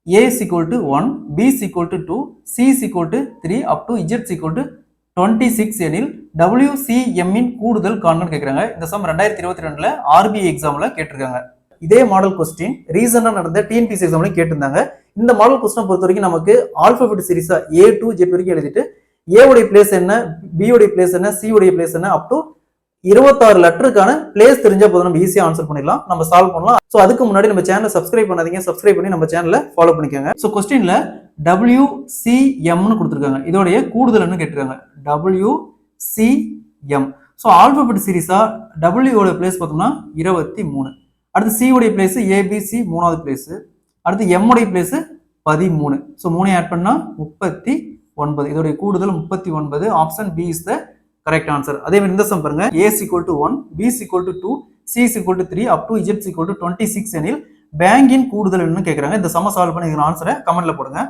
A is equal to 1, B is equal to 2, C is equal to 3 up to Z is equal to 26 எனில் WCM இன் கூடுதல் காண்கன்னு கேட்குறாங்க. இந்த some 2022ல RBI எக்ஸாம்ல கேட்டிருக்காங்க. இதே மாடல் கொஸ்டின் ரீசெண்டா நடந்த டிஎன்பிஎஸ்சி எக்ஸாம்லயும் கேட்டிருந்தாங்க. இந்த மாடல் கொஸ்டினை பொறுத்த வரைக்கும் நமக்கு ஆல்பபெட் சீரிஸா A to Z வரைக்கும் எழுதிட்டு A உடைய பிளேஸ் என்ன, B உடைய பிளேஸ் என்ன, C உடைய பிளேஸ் என்ன அப் டு 26 லெட்டருக்கான பிளேஸ் தெரிஞ்சா போதும் நம்ம ஈஸியா ஆன்சர் பண்ணிடலாம், நம்ம சால்வ் பண்ணலாம். சோ அதுக்கு முன்னாடி நம்ம சேனலை சப்ஸ்கிரைப் பண்ணாதீங்க, சப்ஸ்கிரைப் பண்ணி நம்ம சேனலை ஃபாலோ பண்ணிக்கோங்க. சோ கொஸ்டின்ல WCM னு கொடுத்திருக்காங்க. இதோடைய கூடுதல் என்ன கேட்டிருக்காங்க, WCM. சோ ஆல்பபெட் சீரிஸா W ஓட பிளேஸ் பார்த்தோம்னா 23, அடுத்து C உடைய பிளேஸ் ABC மூணாவது பிளேஸ், அடுத்து M உடைய பிளேஸ் 13. சோ 3 ஆட் பண்ணா 39. இதோடைய கூடுதல் 39. Option B is the correct answer. அதே மாதிரி இந்த சம் பாருங்க, A is equal to 1, B is equal to 2, C is equal to 3 up to Z is equal to 26 எனில் பேங்கின் கூடுதல் என்ன கேட்கறாங்க. இந்த சம சால்வ் பண்ணி ஆன்சரை கமெண்ட்ல போடுங்க.